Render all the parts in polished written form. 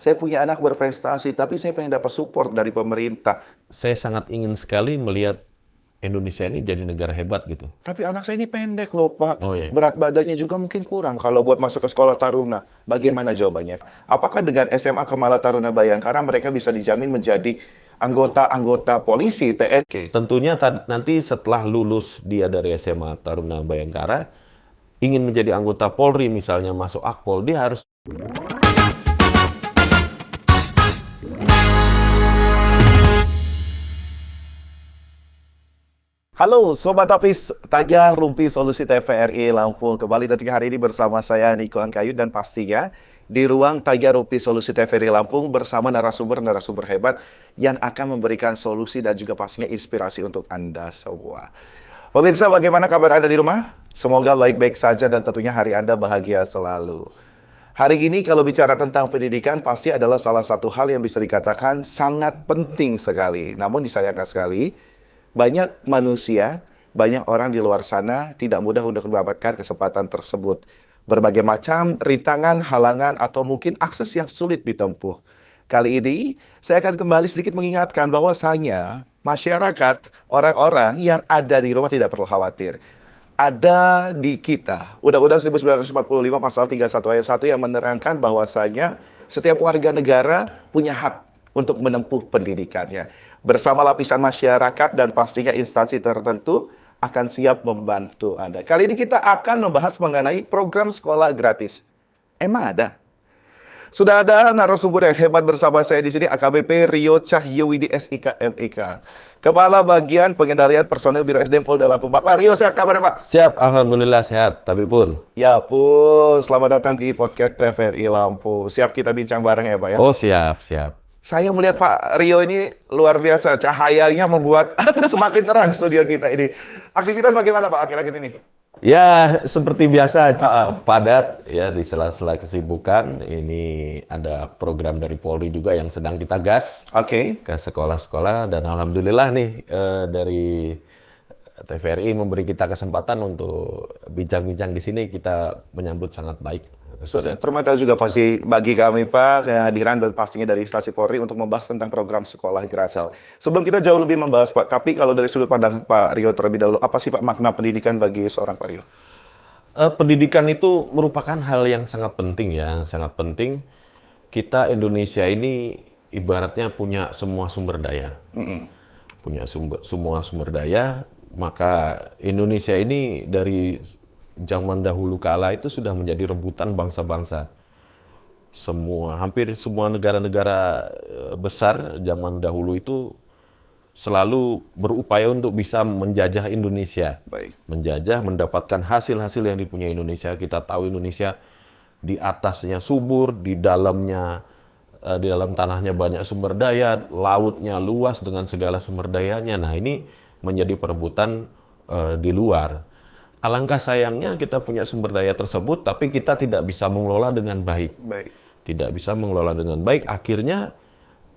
saya punya anak berprestasi, tapi saya pengen dapat support dari pemerintah. Saya sangat ingin sekali melihat Indonesia ini jadi negara hebat gitu. Tapi anak saya ini pendek loh, Pak. Oh iya. Berat badannya juga mungkin kurang kalau buat masuk ke sekolah taruna. Bagaimana jawabannya? Apakah dengan SMA Kemala Taruna Bayangkara mereka bisa dijamin menjadi anggota polisi, TNI? Tentunya nanti setelah lulus dia dari SMA Taruna Bayangkara, ingin menjadi anggota Polri misalnya masuk Akpol, dia harus Halo Sobat Hafiz, Tagar Rumpi Solusi TVRI Lampung. Kembali dari hari ini bersama saya Niko Angkayu dan pastinya di ruang Tagar Rumpi Solusi TVRI Lampung bersama narasumber-narasumber hebat yang akan memberikan solusi dan juga pastinya inspirasi untuk Anda semua. Pemirsa, bagaimana kabar Anda di rumah? Semoga baik-baik saja dan tentunya hari Anda bahagia selalu. Hari ini kalau bicara tentang pendidikan pasti adalah salah satu hal yang bisa dikatakan sangat penting sekali. Namun disayangkan sekali, banyak manusia, banyak orang di luar sana tidak mudah untuk mendapatkan kesempatan tersebut. Berbagai macam rintangan, halangan, atau mungkin akses yang sulit ditempuh. Kali ini, saya akan kembali sedikit mengingatkan bahwasanya masyarakat, orang-orang yang ada di rumah tidak perlu khawatir. Ada di kita, Undang-Undang 1945 pasal 31 ayat 1 yang menerangkan bahwasanya setiap warga negara punya hak untuk menempuh pendidikannya. Bersama lapisan masyarakat dan pastinya instansi tertentu akan siap membantu Anda. Kali ini kita akan membahas mengenai program sekolah gratis. Emang ada? Sudah ada narasumber yang hebat bersama saya di sini, AKBP Rio Cahyowidi SIK MIK. Kepala Bagian Pengendalian Personel Biro SDM Polda Lampung. Pak Rio, sehat kabarnya Pak? siap, alhamdulillah sehat, tapi pun. Ya pun, selamat datang di podcast TVRI Lampung. Siap kita bincang bareng ya Pak ya? Oh siap, siap. Saya melihat Pak Rio ini luar biasa, cahayanya membuat semakin terang studio kita ini. Aktivitas bagaimana Pak akhir-akhir ini? Ya, seperti biasa, padat ya di sela-sela kesibukan. Ini ada program dari Polri juga yang sedang kita gas Oke. ke sekolah-sekolah dan alhamdulillah nih dari TVRI memberi kita kesempatan untuk bincang-bincang di sini, kita menyambut sangat baik. Terima kasih juga pasti bagi kami Pak, kehadiran dan pastinya dari instansi Polri untuk membahas tentang program sekolah gratis. Sebelum kita jauh lebih membahas Pak, tapi kalau dari sudut pandang Pak Rio terlebih dahulu, apa sih Pak makna pendidikan bagi seorang Pak Rio? Pendidikan itu merupakan hal yang sangat penting ya, sangat penting. Kita Indonesia ini ibaratnya punya semua sumber daya. Punya semua sumber daya, maka Indonesia ini dari zaman dahulu kala itu sudah menjadi rebutan bangsa-bangsa. Hampir semua negara-negara besar zaman dahulu itu selalu berupaya untuk bisa menjajah Indonesia. Baik. Menjajah, mendapatkan hasil-hasil yang dipunyai Indonesia. Kita tahu Indonesia di atasnya subur, di dalam tanahnya banyak sumber daya, lautnya luas dengan segala sumber dayanya. Nah, ini menjadi perebutan di luar. Alangkah sayangnya kita punya sumber daya tersebut, tapi kita tidak bisa mengelola dengan baik. Tidak bisa mengelola dengan baik, akhirnya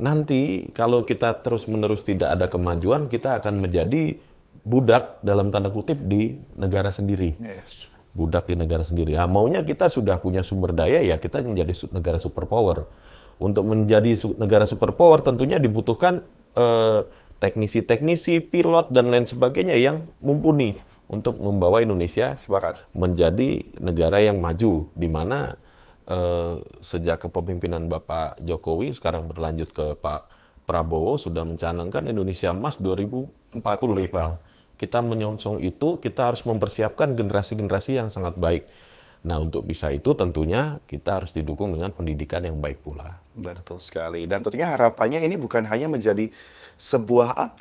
nanti kalau kita terus-menerus tidak ada kemajuan, kita akan menjadi budak dalam tanda kutip di negara sendiri. Yes. Budak di negara sendiri. Nah, maunya kita sudah punya sumber daya, ya kita menjadi negara superpower. Untuk menjadi negara superpower tentunya dibutuhkan teknisi-teknisi, pilot, dan lain sebagainya yang mumpuni untuk membawa Indonesia menjadi negara yang maju, di mana sejak kepemimpinan Bapak Jokowi sekarang berlanjut ke Pak Prabowo sudah mencanangkan Indonesia Emas 2040. Kita menyongsong itu, kita harus mempersiapkan generasi-generasi yang sangat baik. Nah, untuk bisa itu tentunya kita harus didukung dengan pendidikan yang baik pula. Betul sekali. Dan tentunya harapannya ini bukan hanya menjadi sebuah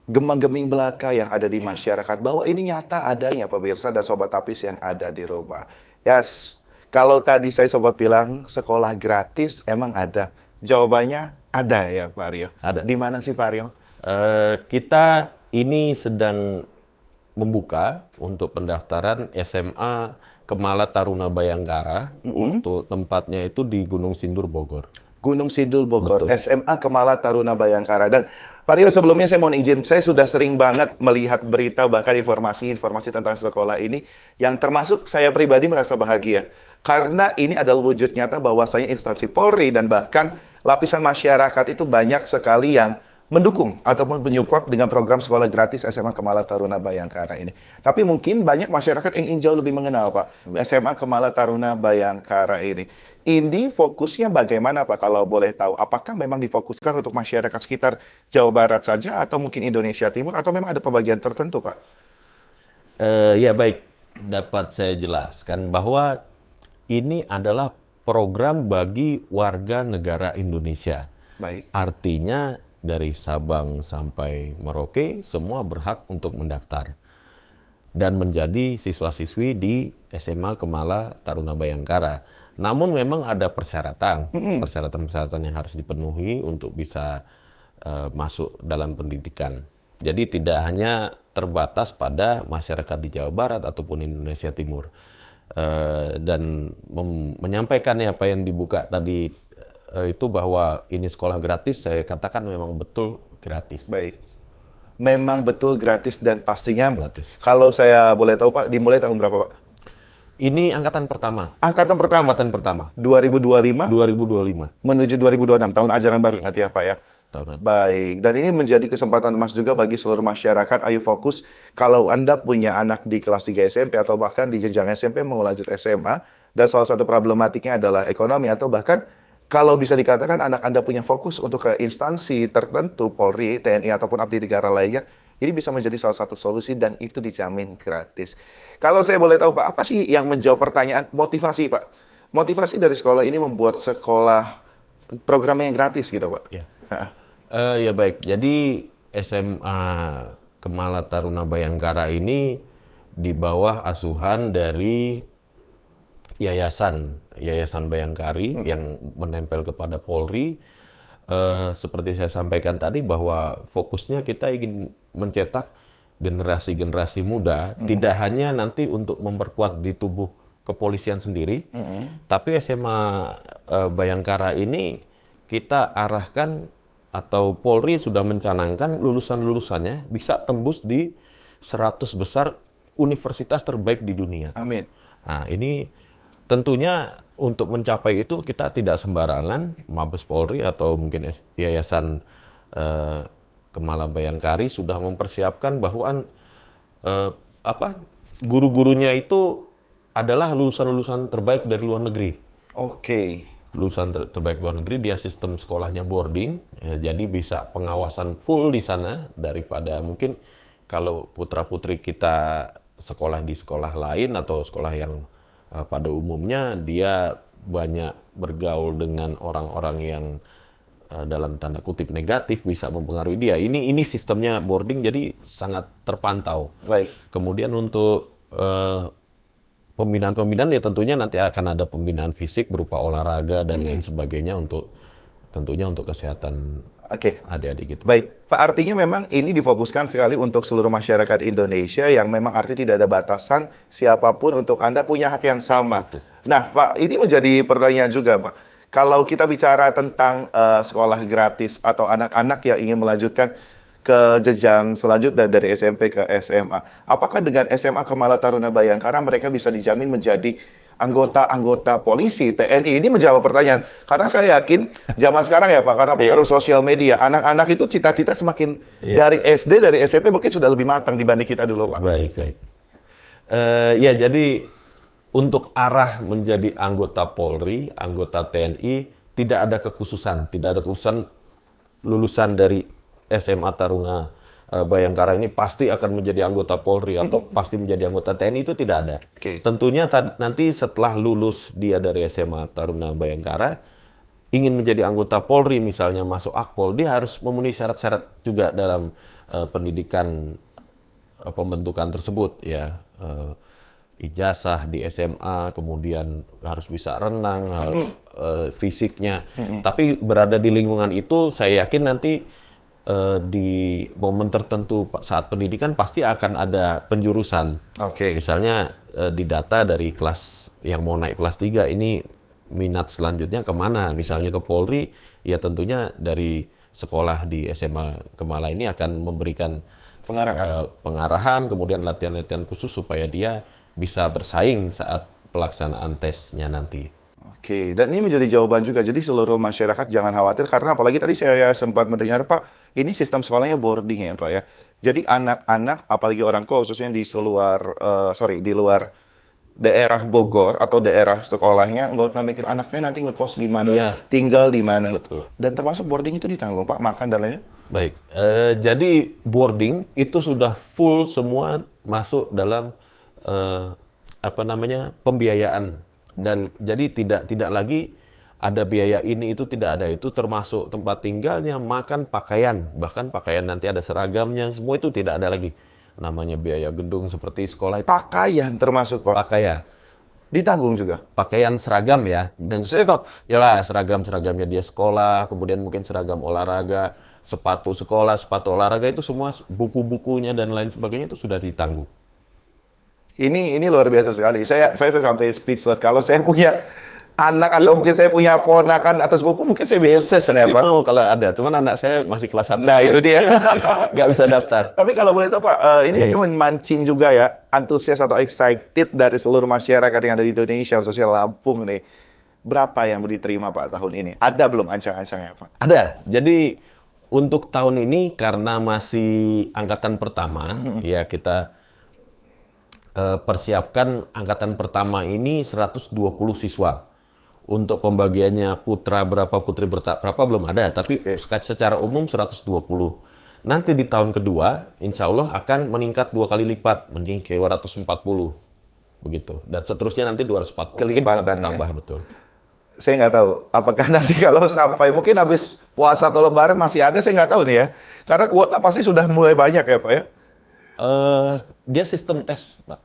gemang-geming belaka yang ada di masyarakat, bahwa ini nyata adanya pemirsa dan Sobat Hafiz yang ada di rumah. Yes, kalau tadi saya Sobat bilang sekolah gratis emang ada. Jawabannya ada ya Pak Rio. Ada. Di mana sih Pak Rio? Kita ini sedang membuka untuk pendaftaran SMA Kemala Taruna Bayangkara. Untuk tempatnya itu di Gunung Sindur, Bogor. Gunung Sidul Bogor, Betul. SMA Kemala Taruna Bayangkara. Dan Pak Rio, sebelumnya saya mohon izin, saya sudah sering banget melihat berita bahkan informasi-informasi tentang sekolah ini yang termasuk saya pribadi merasa bahagia. Karena ini adalah wujud nyata bahwasanya instansi Polri dan bahkan lapisan masyarakat itu banyak sekali yang mendukung ataupun menyupport dengan program sekolah gratis SMA Kemala Taruna Bayangkara ini. Tapi mungkin banyak masyarakat yang ingin jauh lebih mengenal Pak SMA Kemala Taruna Bayangkara ini. Ini fokusnya bagaimana Pak kalau boleh tahu? Apakah memang difokuskan untuk masyarakat sekitar Jawa Barat saja atau mungkin Indonesia Timur atau memang ada pembagian tertentu Pak? Ya baik, dapat saya jelaskan bahwa ini adalah program bagi warga negara Indonesia. Baik. Artinya dari Sabang sampai Merauke semua berhak untuk mendaftar dan menjadi siswa-siswi di SMA Kemala Taruna Bayangkara. Namun memang ada persyaratan yang harus dipenuhi untuk bisa masuk dalam pendidikan. Jadi tidak hanya terbatas pada masyarakat di Jawa Barat ataupun Indonesia Timur. Dan menyampaikan apa yang dibuka tadi itu bahwa ini sekolah gratis, saya katakan memang betul gratis. Baik. Memang betul gratis dan pastinya Gratis. kalau saya boleh tahu Pak, dimulai tahun berapa Pak? Ini angkatan pertama. Angkatan pertama, Angkatan pertama. 2025 2025. menuju 2026, tahun ajaran baru nanti ya Pak ya. Tahun. Baik, dan ini menjadi kesempatan emas juga bagi seluruh masyarakat. Ayo fokus, kalau Anda punya anak di kelas 3 SMP atau bahkan di jenjang SMP mau lanjut SMA, dan salah satu problematiknya adalah ekonomi atau bahkan kalau bisa dikatakan anak Anda punya fokus untuk ke instansi tertentu, Polri, TNI, ataupun abdi negara lainnya, ini bisa menjadi salah satu solusi dan itu dijamin gratis. Kalau saya boleh tahu Pak, apa sih yang menjawab pertanyaan motivasi Pak? Motivasi dari sekolah ini membuat sekolah programnya yang gratis gitu Pak? Ya. Ya baik, jadi SMA Kemala Taruna Bayangkara ini di bawah asuhan dari Yayasan Bayangkari yang menempel kepada Polri. Seperti saya sampaikan tadi bahwa fokusnya kita ingin mencetak generasi-generasi muda, tidak hanya nanti untuk memperkuat di tubuh kepolisian sendiri, tapi SMA Bayangkara ini kita arahkan atau Polri sudah mencanangkan lulusan-lulusannya bisa tembus di 100 besar universitas terbaik di dunia. Amin. Nah, ini tentunya untuk mencapai itu kita tidak sembarangan, Mabes Polri atau mungkin Yayasan Kemala Bayangkari sudah mempersiapkan bahwa guru-gurunya itu adalah lulusan-lulusan terbaik dari luar negeri. Oke. Lulusan terbaik luar negeri, dia sistem sekolahnya boarding, ya, jadi bisa pengawasan full di sana daripada mungkin kalau putra-putri kita sekolah di sekolah lain atau sekolah yang pada umumnya dia banyak bergaul dengan orang-orang yang dalam tanda kutip negatif bisa mempengaruhi dia. Ini sistemnya boarding jadi sangat terpantau. Baik. Kemudian untuk pembinaan-pembinaan ya tentunya nanti akan ada pembinaan fisik berupa olahraga dan lain sebagainya untuk tentunya untuk kesehatan Oke. adik-adik gitu. Baik, Pak, artinya memang ini difokuskan sekali untuk seluruh masyarakat Indonesia yang memang artinya tidak ada batasan siapapun untuk Anda punya hak yang sama. Nah, Pak, ini menjadi pertanyaan juga, Pak. Kalau kita bicara tentang sekolah gratis atau anak-anak yang ingin melanjutkan ke jenjang selanjutnya dari SMP ke SMA, apakah dengan SMA Kemala Taruna Bayangkara mereka bisa dijamin menjadi anggota polisi, TNI? Ini menjawab pertanyaan. Karena saya yakin zaman sekarang ya Pak, karena pengaruh sosial media, anak-anak itu cita-cita semakin dari SD, dari SMP mungkin sudah lebih matang dibanding kita dulu Pak. Baik. Ya jadi untuk arah menjadi anggota Polri, anggota TNI, tidak ada kekhususan. Tidak ada kekhususan lulusan dari SMA Taruna Bayangkara ini pasti akan menjadi anggota Polri atau pasti menjadi anggota TNI, itu tidak ada. Oke. Tentunya nanti setelah lulus dia dari SMA Taruna Bayangkara, ingin menjadi anggota Polri misalnya masuk Akpol, dia harus memenuhi syarat-syarat juga dalam pendidikan pembentukan tersebut ya. Ijazah di SMA, kemudian harus bisa renang, fisiknya. Tapi berada di lingkungan itu, saya yakin nanti di momen tertentu saat pendidikan pasti akan ada penjurusan. Oke. Misalnya didata dari kelas yang mau naik kelas 3 ini minat selanjutnya kemana? Misalnya ke Polri, ya tentunya dari sekolah di SMA Kemala ini akan memberikan pengarahan, kemudian latihan-latihan khusus supaya dia bisa bersaing saat pelaksanaan tesnya nanti. Oke, dan ini menjadi jawaban juga. Jadi seluruh masyarakat jangan khawatir karena apalagi tadi saya sempat mendengar Pak, ini sistem sekolahnya boarding ya Pak ya. Jadi anak-anak, apalagi orang tua khususnya di di luar daerah Bogor atau daerah sekolahnya nggak usah mikir anaknya nanti ngekos di mana, Iya. tinggal di mana. Betul. Dan termasuk boarding itu ditanggung Pak, makan dan lainnya. Baik, jadi boarding itu sudah full semua masuk dalam pembiayaan, dan jadi tidak lagi ada biaya ini itu, tidak ada, itu termasuk tempat tinggalnya, makan, pakaian, bahkan pakaian nanti ada seragamnya, semua itu tidak ada lagi namanya biaya gedung seperti sekolah itu. Pakaian termasuk Pak, Pakaian, ditanggung juga. pakaian seragam ya, dan saya kok yalah seragamnya dia sekolah, kemudian mungkin seragam olahraga, sepatu sekolah, sepatu olahraga, itu semua buku-bukunya dan lain sebagainya itu sudah ditanggung. Ini luar biasa sekali. Saya sampai speechless. Kalau saya punya anak atau mungkin saya punya ponakan atau sepupu, mungkin saya biasa sebenarnya Pak. Oh, kalau ada, cuman anak saya masih kelas 1. Nah itu dia. Nggak bisa daftar. Tapi kalau boleh tahu Pak, ini memancing juga ya antusias atau excited dari seluruh masyarakat yang ada di Indonesia, khususnya Lampung nih. Berapa yang diterima Pak tahun ini? Ada belum ancang-ancangnya Pak? Ada. Jadi untuk tahun ini karena masih angkatan pertama, ya kita persiapkan angkatan pertama ini 120 siswa. Untuk pembagiannya putra berapa, putri berapa belum ada, tapi secara umum 120. Nanti di tahun kedua, insya Allah akan meningkat 2 kali lipat, menjadi 240. Begitu. Dan seterusnya nanti 240. Kelipatan, tambah, betul. Saya nggak tahu. Apakah nanti kalau sampai mungkin habis puasa atau lebaran masih ada, saya nggak tahu nih ya. Karena kuota pasti sudah mulai banyak ya Pak ya. Dia sistem tes, Pak.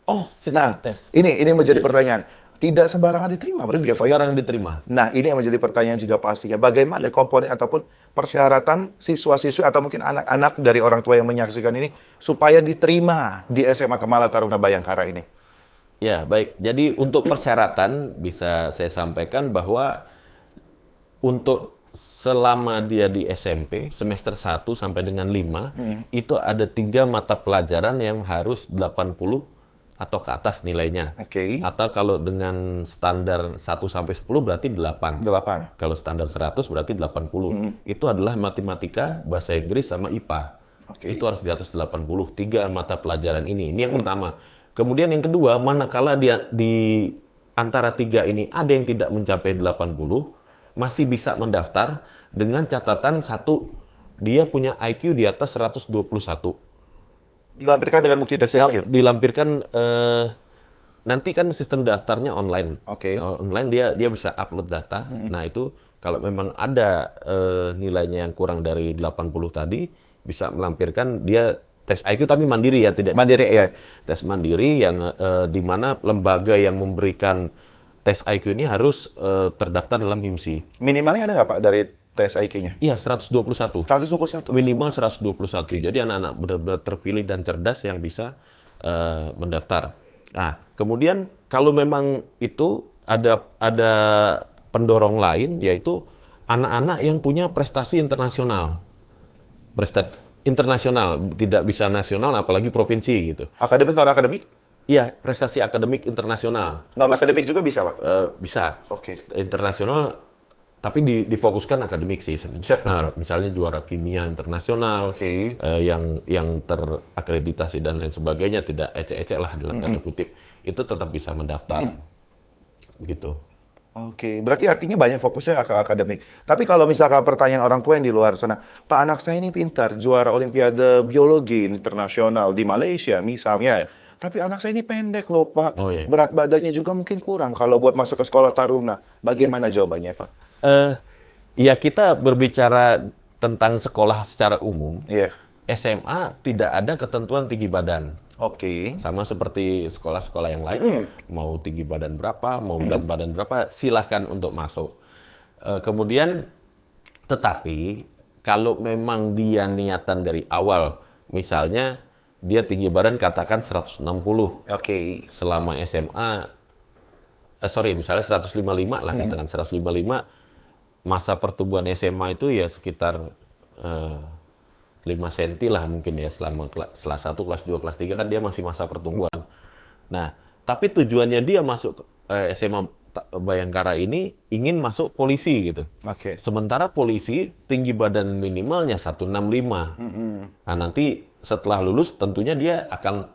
Oh, Sistem nah tes. ini menjadi pertanyaan. Tidak sembarangan diterima, berarti dia Pak ya? Sekarang diterima. Nah, ini yang menjadi pertanyaan juga pastinya. Bagaimana komponen ataupun persyaratan siswa-siswi atau mungkin anak-anak dari orang tua yang menyaksikan ini supaya diterima di SMA Kemala Taruna Bayangkara ini? Ya, baik. Jadi untuk persyaratan bisa saya sampaikan bahwa untuk selama dia di SMP, semester 1 sampai dengan 5, itu ada 3 mata pelajaran yang harus 80 atau ke atas nilainya. Oke. Atau kalau dengan standar 1 sampai 10 berarti 8. 8. Kalau standar 100 berarti 80. Itu adalah matematika, bahasa Inggris, sama IPA. Oke. Itu harus di atas 80. 3 mata pelajaran ini. Ini yang pertama. Kemudian yang kedua, manakala dia di antara 3 ini ada yang tidak mencapai 80, masih bisa mendaftar dengan catatan satu, dia punya IQ di atas 121. Dilampirkan dengan bukti tes hasil. Dilampirkan nanti kan sistem daftarnya online. Oke. Online dia bisa upload data. Nah, itu kalau memang ada nilainya yang kurang dari 80 tadi, bisa melampirkan dia tes IQ tapi mandiri ya, tidak Mandiri ya. tes mandiri yang di mana lembaga yang memberikan tes IQ ini harus terdaftar dalam HIMSI. Minimalnya ada nggak Pak dari tes IQ-nya? Iya, 121. 121. Minimal 121. Jadi anak-anak benar-benar terpilih dan cerdas yang bisa mendaftar. Nah, kemudian kalau memang itu ada pendorong lain, yaitu anak-anak yang punya prestasi internasional. Prestasi internasional, tidak bisa nasional apalagi provinsi gitu. Akademik atau akademik? Iya, prestasi akademik internasional. Non akademik juga bisa Pak? Bisa. Oke. Internasional, tapi difokuskan akademik sih. Nah, misalnya juara kimia internasional, Oke. yang terakreditasi dan lain sebagainya, tidak ecek-ecek lah dalam tanda kutip, itu tetap bisa mendaftar. Begitu. Oke, berarti artinya banyak fokusnya ke akademik. Tapi kalau misalkan pertanyaan orang tua yang di luar sana, Pak anak saya ini pintar, juara Olimpiade Biologi Internasional di Malaysia misalnya. Tapi anak saya ini pendek loh Pak, Oh, iya. berat badannya juga mungkin kurang kalau buat masuk ke sekolah taruna. Bagaimana jawabannya Pak? Ya, kita berbicara tentang sekolah secara umum. Iya. SMA tidak ada ketentuan tinggi badan. Oke. Sama seperti sekolah-sekolah yang lain, mau tinggi badan berapa, mau berat badan berapa, silahkan untuk masuk. Kemudian, tetapi kalau memang dia niatan dari awal, misalnya dia tinggi badan katakan 160, Oke. selama SMA, misalnya 155 lah, katakan 155, masa pertumbuhan SMA itu ya sekitar 5 cm lah mungkin ya, selama kelas 1, kelas 2, kelas 3 kan dia masih masa pertumbuhan. Nah, Tapi tujuannya dia masuk SMA Bayangkara ini ingin masuk polisi gitu. Oke. Sementara polisi tinggi badan minimalnya 165. Nah, nanti setelah lulus tentunya dia akan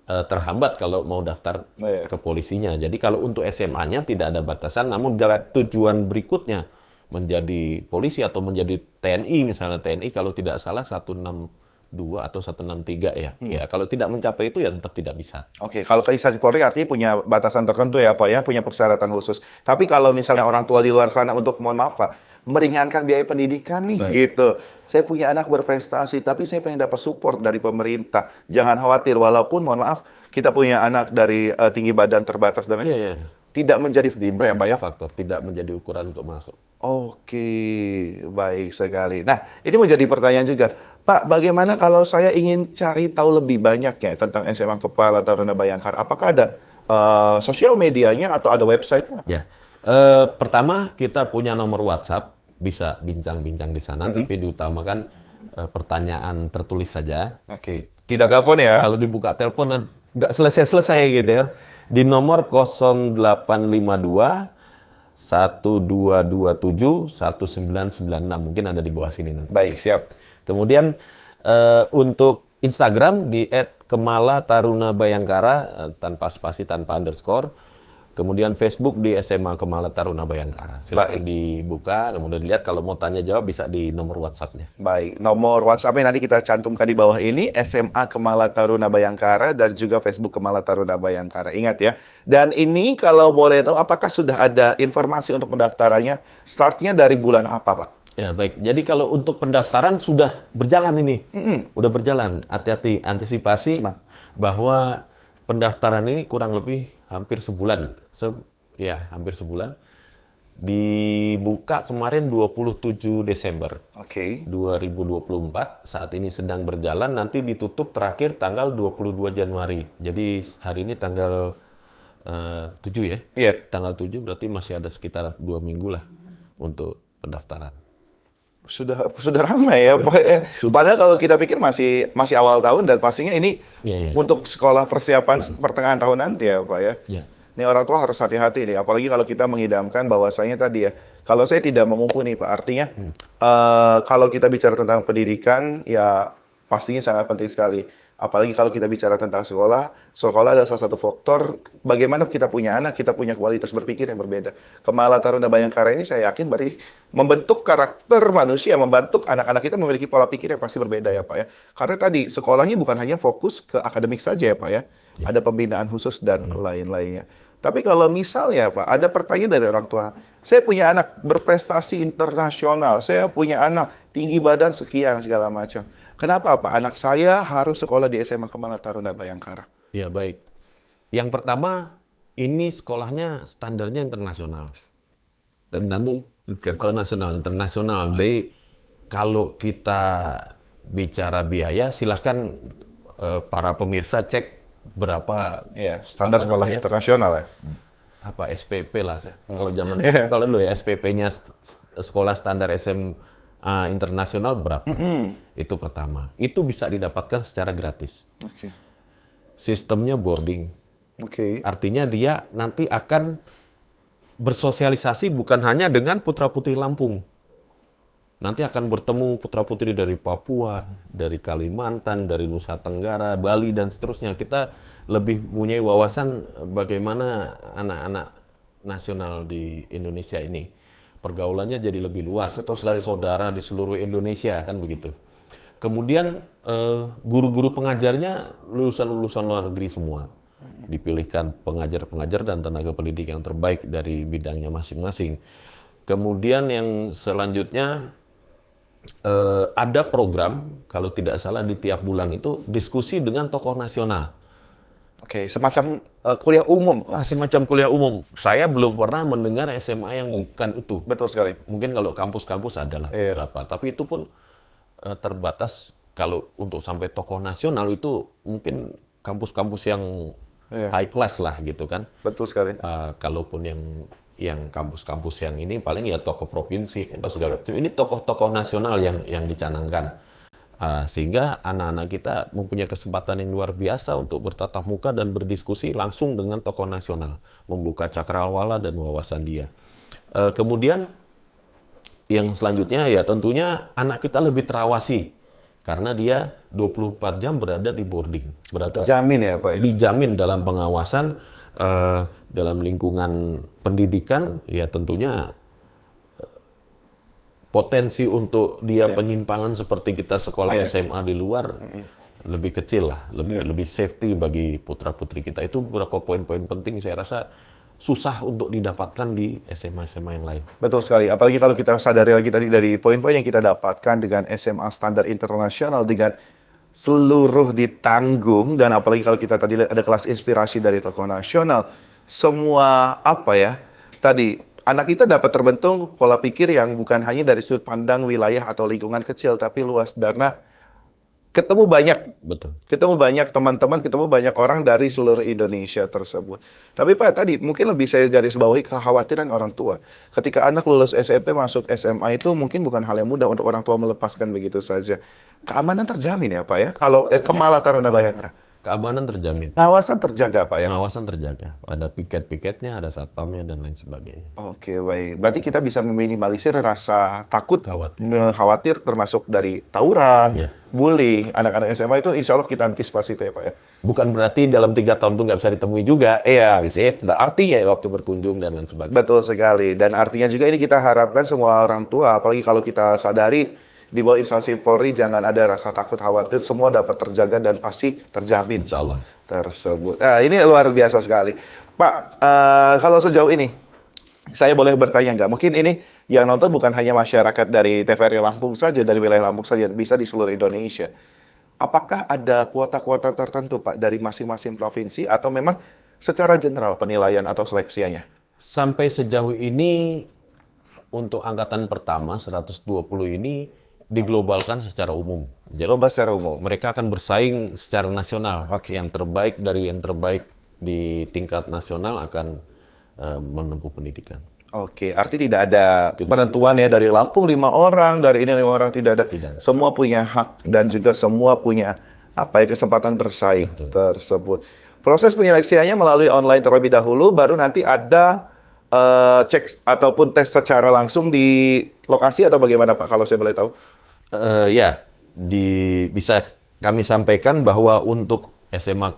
terhambat kalau mau daftar Iya. ke polisinya. Jadi kalau untuk SMA-nya tidak ada batasan, namun tujuan berikutnya menjadi polisi atau menjadi TNI, misalnya TNI kalau tidak salah 162 atau 163 ya. Ya, kalau tidak mencapai itu ya tetap tidak bisa. Oke, kalau ke instansi Polri artinya punya batasan tertentu ya Pak ya, punya persyaratan khusus. Tapi kalau misalnya orang tua di luar sana untuk, mohon maaf Pak, meringankan biaya pendidikan nih gitu. Saya punya anak berprestasi, tapi saya pengen dapat support dari pemerintah. Jangan khawatir, walaupun mohon maaf, kita punya anak dari tinggi badan terbatas dan lain-lain, Iya. tidak menjadi Banyak faktor tidak menjadi ukuran untuk masuk. Oke, baik sekali. Nah, ini menjadi pertanyaan juga. Pak, bagaimana kalau saya ingin cari tahu lebih banyak ya tentang SMA Kepala Taruna Bayangkara? Apakah ada sosial medianya atau ada website-nya? Ya, pertama kita punya nomor WhatsApp, bisa bincang-bincang di sana, tapi diutamakan pertanyaan tertulis saja. Oke, tidak telepon ya? Kalau dibuka telepon nggak selesai-selesai gitu ya. Di nomor 0852 1227 1996, mungkin ada di bawah sini nanti. Baik, siap. Kemudian untuk Instagram di @kemala_taruna_bayangkara tanpa spasi, tanpa underscore. Kemudian Facebook di SMA Kemala Taruna Bayangkara. Silakan dibuka, kemudian dilihat kalau mau tanya jawab bisa di nomor WhatsApp-nya. Baik, nomor WhatsApp-nya nanti kita cantumkan di bawah ini, SMA Kemala Taruna Bayangkara dan juga Facebook Kemala Taruna Bayangkara. Ingat ya. Dan ini kalau boleh tahu, apakah sudah ada informasi untuk pendaftarannya? Startnya dari bulan apa, Pak? Ya baik, jadi kalau untuk pendaftaran sudah berjalan ini, udah berjalan. Hati-hati, antisipasi bahwa pendaftaran ini kurang lebih hampir sebulan, hampir sebulan. Dibuka kemarin 27 Desember Oke. 2024, saat ini sedang berjalan, nanti ditutup terakhir tanggal 22 Januari. Jadi hari ini tanggal 7 ya? Iya. Tanggal 7 berarti masih ada sekitar 2 minggu lah untuk pendaftaran. Sudah ramai ya, Pak. Padahal kalau kita pikir masih awal tahun dan pastinya ini Iya. untuk sekolah persiapan pertengahan tahun nanti ya, Pak ya. Iya. Ini orang tua harus hati-hati nih, apalagi kalau kita mengidamkan bahwasanya tadi ya, kalau saya tidak mengumpuni Pak, artinya kalau kita bicara tentang pendidikan ya pastinya sangat penting sekali. Apalagi kalau kita bicara tentang sekolah adalah salah satu faktor bagaimana kita punya anak, kita punya kualitas berpikir yang berbeda. Kemala Taruna Bayangkara ini saya yakin berarti membentuk karakter manusia, membentuk anak-anak kita memiliki pola pikir yang pasti berbeda ya Pak ya. Karena tadi sekolahnya bukan hanya fokus ke akademik saja ya Pak ya. Ada pembinaan khusus dan lain-lainnya. Tapi kalau misalnya Pak, ada pertanyaan dari orang tua, saya punya anak berprestasi internasional, saya punya anak tinggi badan sekian segala macam. Kenapa Pak anak saya harus sekolah di SMA Kemala Taruna Bayangkara? Ya baik. Yang pertama, ini sekolahnya standarnya internasional. Dan nanti kalau nasional, internasional. Jadi kalau kita bicara biaya, silahkan para pemirsa cek berapa Iya, standar sekolah internasional ya. apa SPP lah. Kalau zaman kalau dulu ya SPP-nya sekolah standar SMA internasional berapa? Itu pertama. Itu bisa didapatkan secara gratis. Oke. Sistemnya boarding. Oke. Artinya dia nanti akan bersosialisasi bukan hanya dengan putra-putri Lampung. Nanti akan bertemu putra-putri dari Papua, dari Kalimantan, dari Nusa Tenggara, Bali, dan seterusnya. Kita lebih punya wawasan bagaimana anak-anak nasional di Indonesia ini. Pergaulannya jadi lebih luas. Dari saudara di seluruh Indonesia, kan begitu. Kemudian guru-guru pengajarnya lulusan-lulusan luar negeri semua. Dipilihkan pengajar-pengajar dan tenaga pendidik yang terbaik dari bidangnya masing-masing. Kemudian yang selanjutnya ada program, kalau tidak salah di tiap bulan itu diskusi dengan tokoh nasional. Oke, semacam kuliah umum. Semacam kuliah umum. Saya belum pernah mendengar SMA yang bukan itu. Betul sekali. Mungkin kalau kampus-kampus adalah berapa, tapi itu pun terbatas. Kalau untuk sampai tokoh nasional itu mungkin kampus-kampus yang high class lah gitu kan. Betul sekali. Kalaupun yang kampus-kampus yang ini paling ya tokoh provinsi atau segala macam. Ini tokoh-tokoh nasional yang dicanangkan. Sehingga anak-anak kita mempunyai kesempatan yang luar biasa untuk bertatap muka dan berdiskusi langsung dengan tokoh nasional, membuka cakrawala dan wawasan dia. Kemudian yang selanjutnya ya tentunya anak kita lebih terawasi karena dia 24 jam berada di boarding, Jamin ya Pak? dijamin dalam pengawasan dalam lingkungan pendidikan, ya tentunya potensi untuk dia penyimpangan seperti kita sekolah SMA di luar lebih kecil lah, lebih safety bagi putra-putri kita. Itu beberapa poin-poin penting saya rasa susah untuk didapatkan di SMA-SMA yang lain. Betul sekali, apalagi kalau kita sadari lagi tadi dari poin-poin yang kita dapatkan dengan SMA standar internasional dengan seluruh ditanggung, dan apalagi kalau kita tadi ada kelas inspirasi dari tokoh nasional, semua tadi anak kita dapat terbentuk pola pikir yang bukan hanya dari sudut pandang wilayah atau lingkungan kecil, tapi luas karena ketemu banyak teman-teman, ketemu banyak orang dari seluruh Indonesia tersebut. Tapi Pak, tadi mungkin lebih saya garis bawahi kekhawatiran orang tua. Ketika anak lulus SMP masuk SMA itu mungkin bukan hal yang mudah untuk orang tua melepaskan begitu saja. Keamanan terjamin ya Pak ya? Kalau Kemala Taruna Bayangkara. Keamanan terjamin. Pengawasan terjaga Pak ya? Pengawasan terjaga. Ada piket-piketnya, ada satpamnya, dan lain sebagainya. Oke, baik. Berarti kita bisa meminimalisir rasa takut, khawatir termasuk dari tawuran, bully. Anak-anak SMA itu insya Allah kita antisipasi itu ya Pak ya? Bukan berarti dalam 3 tahun itu nggak bisa ditemui juga. Iya, Artinya waktu berkunjung dan lain sebagainya. betul sekali. Dan artinya juga ini kita harapkan semua orang tua, apalagi kalau kita sadari di bawah instansi Polri jangan ada rasa takut khawatir, semua dapat terjaga dan pasti terjamin. Insya Allah. Tersebut. Nah, ini luar biasa sekali. Pak, kalau sejauh ini, saya boleh bertanya nggak? Mungkin ini yang nonton bukan hanya masyarakat dari TVRI Lampung saja, dari wilayah Lampung saja, bisa di seluruh Indonesia. Apakah ada kuota-kuota tertentu Pak dari masing-masing provinsi atau memang secara general penilaian atau seleksianya? Sampai sejauh ini untuk angkatan pertama 120 ini diglobalkan secara umum. Jadi Lomba secara umum. mereka akan bersaing secara nasional. Yang terbaik dari yang terbaik di tingkat nasional akan menempuh pendidikan. Oke, arti tidak ada penentuan ya dari Lampung 5 orang, dari ini 5 orang, tidak ada. Semua punya hak dan juga semua punya kesempatan bersaing tersebut. Proses penyeleksiannya melalui online terlebih dahulu, baru nanti ada cek ataupun tes secara langsung di lokasi atau bagaimana Pak? Kalau saya boleh tahu. Bisa kami sampaikan bahwa untuk SMA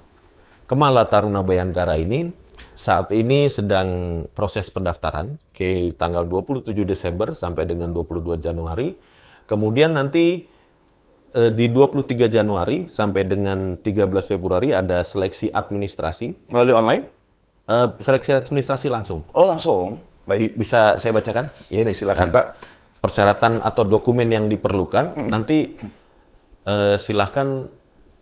Kemala Taruna Bayangkara ini saat ini sedang proses pendaftaran ke tanggal 27 Desember sampai dengan 22 Januari. Kemudian nanti di 23 Januari sampai dengan 13 Februari ada seleksi administrasi. Melalui online? Seleksi administrasi langsung. Oh, langsung. Baik. Bisa saya bacakan? Ini silakan Pak. Persyaratan atau dokumen yang diperlukan, nanti silahkan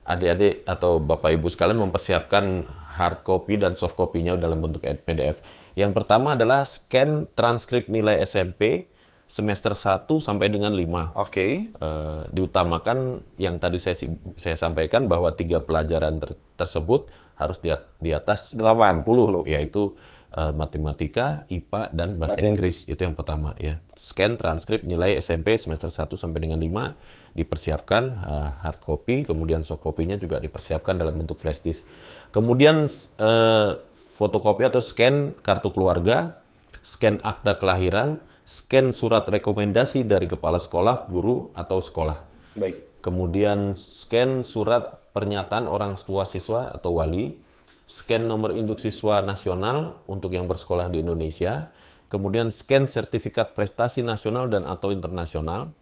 adik-adik atau Bapak Ibu sekalian mempersiapkan hard copy dan soft copy-nya dalam bentuk PDF. Yang pertama adalah scan transkrip nilai SMP semester 1 sampai dengan 5. Oke. Diutamakan yang tadi saya sampaikan bahwa 3 pelajaran tersebut harus di atas 80 loh. Yaitu matematika, IPA, dan bahasa Inggris. Itu yang pertama ya. Scan transkrip nilai SMP semester 1 sampai dengan 5 dipersiapkan hard copy, kemudian soft copy-nya juga dipersiapkan dalam bentuk flash disk. Kemudian fotokopi atau scan kartu keluarga, scan akta kelahiran, scan surat rekomendasi dari kepala sekolah, guru, atau sekolah. Baik. Kemudian scan surat pernyataan orang tua siswa atau wali, scan nomor induk siswa nasional untuk yang bersekolah di Indonesia, kemudian scan sertifikat prestasi nasional dan atau internasional,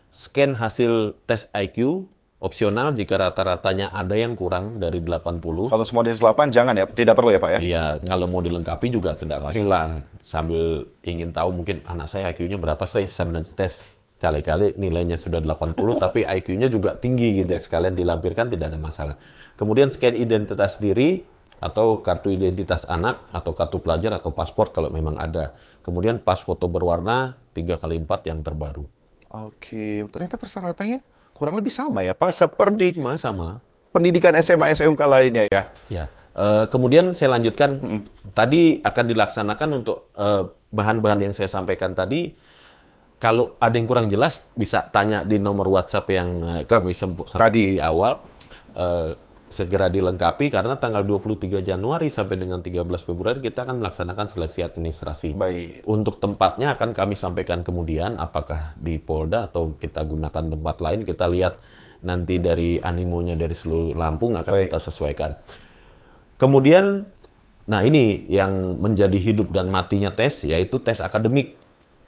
scan hasil tes IQ, opsional jika rata-ratanya ada yang kurang dari 80. Kalau semua di 8 jangan ya, tidak perlu ya Pak ya? Iya, kalau mau dilengkapi juga tidak masalah. Sambil ingin tahu mungkin anak saya IQ-nya berapa, saya sambil tes. Kali-kali nilainya sudah 80 tapi IQ-nya juga tinggi gitu. Sekalian dilampirkan tidak ada masalah. Kemudian scan identitas diri atau kartu identitas anak atau kartu pelajar atau paspor kalau memang ada. Kemudian pas foto berwarna 3x4 yang terbaru. Oke, ternyata persyaratannya kurang lebih sama ya Pak, seperti Sama. pendidikan SMA SMK lainnya ya. Ya. Kemudian saya lanjutkan. Tadi akan dilaksanakan untuk bahan-bahan yang saya sampaikan tadi. Kalau ada yang kurang jelas, bisa tanya di nomor WhatsApp yang kami sebut tadi di awal. Segera dilengkapi, karena tanggal 23 Januari sampai dengan 13 Februari kita akan melaksanakan seleksi administrasi. Baik. Untuk tempatnya akan kami sampaikan kemudian, apakah di Polda atau kita gunakan tempat lain. Kita lihat nanti dari animonya dari seluruh Lampung akan kita sesuaikan. Kemudian, nah ini yang menjadi hidup dan matinya tes, yaitu tes akademik.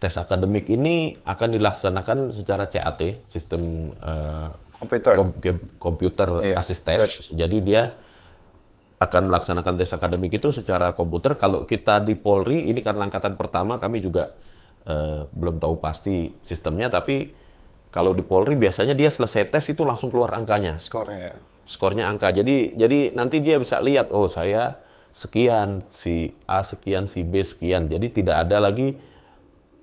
Tes akademik ini akan dilaksanakan secara CAT, sistem komputer assist test. Jadi dia akan melaksanakan tes akademik itu secara komputer. Kalau kita di Polri, ini karena angkatan pertama, kami juga belum tahu pasti sistemnya, tapi kalau di Polri biasanya dia selesai tes itu langsung keluar angkanya. Skornya angka. Jadi nanti dia bisa lihat, oh saya sekian, si A sekian, si B sekian. Jadi tidak ada lagi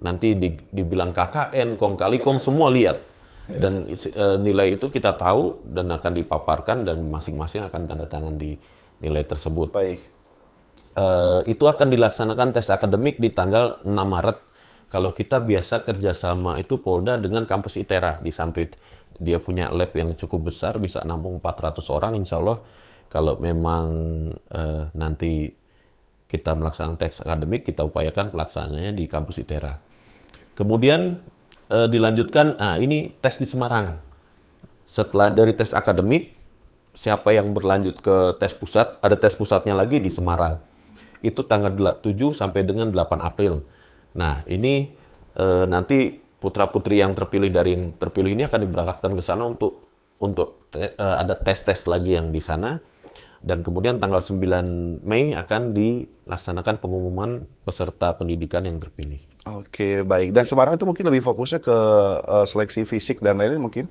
nanti dibilang KKN, kong kali kong, semua lihat. Dan nilai itu kita tahu dan akan dipaparkan, dan masing-masing akan tanda tangan di nilai tersebut. Baik. Itu akan dilaksanakan tes akademik di tanggal 6 Maret. Kalau kita biasa kerjasama itu Polda dengan kampus ITERA di Sampit. Dia punya lab yang cukup besar, bisa nampung 400 orang. Insya Allah kalau memang nanti kita melaksanakan tes akademik, kita upayakan pelaksanaannya di kampus ITERA. Kemudian dilanjutkan, ini tes di Semarang. Setelah dari tes akademik, siapa yang berlanjut ke tes pusat, ada tes pusatnya lagi di Semarang. Itu tanggal 7 sampai dengan 8 April. Nah, ini nanti putra-putri yang terpilih ini akan diberangkatkan ke sana untuk ada tes-tes lagi yang di sana. Dan kemudian tanggal 9 Mei akan dilaksanakan pengumuman peserta pendidikan yang terpilih. Oke, baik. Dan Semarang itu mungkin lebih fokusnya ke seleksi fisik dan lain-lain mungkin?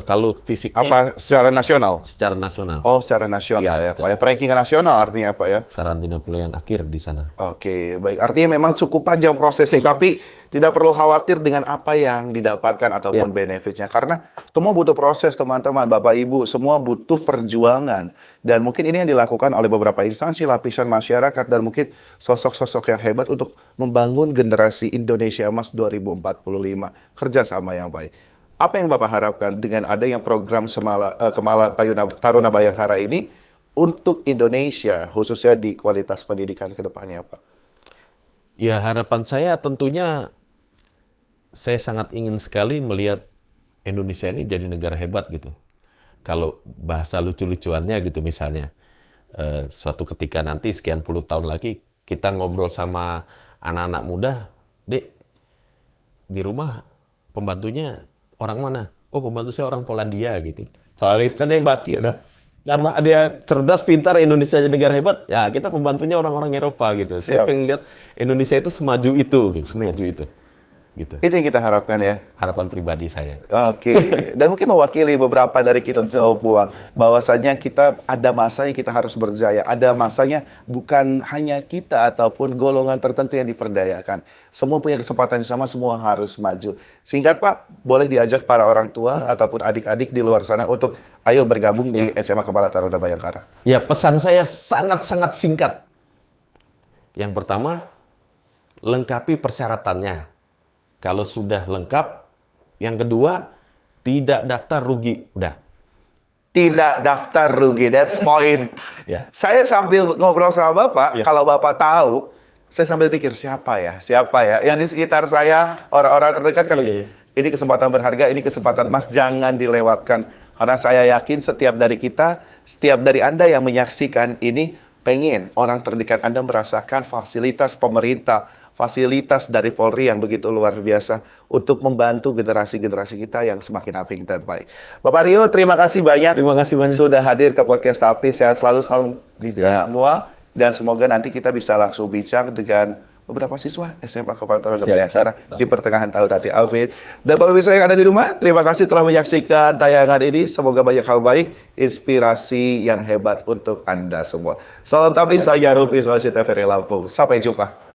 Kalau fisik Apa secara nasional? secara nasional. Oh, secara nasional ya, Pak. Ya, ranking nasional artinya apa ya? Karantina pilihan akhir di sana. Oke, baik. Artinya memang cukup panjang prosesnya, tapi tidak perlu khawatir dengan apa yang didapatkan ataupun benefitnya. Karena semua butuh proses, teman-teman, Bapak Ibu. Semua butuh perjuangan. Dan mungkin ini yang dilakukan oleh beberapa instansi, lapisan masyarakat, dan mungkin sosok-sosok yang hebat untuk membangun generasi Indonesia Emas 2045. Kerjasama yang baik. Apa yang Bapak harapkan dengan adanya program Kemala Taruna Bayangkara ini untuk Indonesia, khususnya di kualitas pendidikan ke depannya, Pak? Ya, harapan saya tentunya saya sangat ingin sekali melihat Indonesia ini jadi negara hebat gitu. Kalau bahasa lucu-lucuannya gitu misalnya, suatu ketika nanti sekian puluh tahun lagi kita ngobrol sama anak-anak muda, Dek, di rumah pembantunya orang mana? Oh, pembantu saya orang Polandia gitu. Soalnya itu kan yang bati ya. Karena dia cerdas, pintar, Indonesia jadi negara hebat, ya kita pembantunya orang-orang Eropa gitu. Saya pengen lihat Indonesia itu semaju itu, semaju itu. Gitu. Itu yang kita harapkan ya. Harapan pribadi saya. Oke. Dan mungkin mewakili beberapa dari kita jauh puang, bahwasanya kita ada masanya kita harus berjaya. Ada masanya bukan hanya kita ataupun golongan tertentu yang diperdayakan. Semua punya kesempatan yang sama, semua harus maju. Singkat Pak, boleh diajak para orang tua ataupun adik-adik di luar sana untuk ayo bergabung di SMA Kemala Taruna Bayangkara. Ya, pesan saya sangat-sangat singkat. Yang pertama, lengkapi persyaratannya. Kalau sudah lengkap, yang kedua, tidak daftar rugi. Udah. Tidak daftar rugi, that's point. Ya. Saya sambil ngobrol sama Bapak, kalau Bapak tahu, saya sambil pikir siapa ya? Yang di sekitar saya, orang-orang terdekat kan ini kesempatan berharga, ini kesempatan emas, jangan dilewatkan. Karena saya yakin setiap dari kita, setiap dari Anda yang menyaksikan ini, pengen orang terdekat Anda merasakan fasilitas pemerintah, fasilitas dari Polri yang begitu luar biasa untuk membantu generasi-generasi kita yang semakin apik dan baik. Bapak Rio, terima kasih banyak. Terima kasih banyak. Sudah hadir ke podcast Tapi. Sehat selalu semua. Dan semoga nanti kita bisa langsung bincang dengan beberapa siswa SMA Kemala Taruna Bayangkara di pertengahan tahun nanti. Amin. Dan Bapak Ibu yang ada di rumah, terima kasih telah menyaksikan tayangan ini. Semoga banyak hal baik, inspirasi yang hebat untuk Anda semua. Salam Tapi, saya Rupi, Sulawesi TVRI Lampung. Sampai jumpa.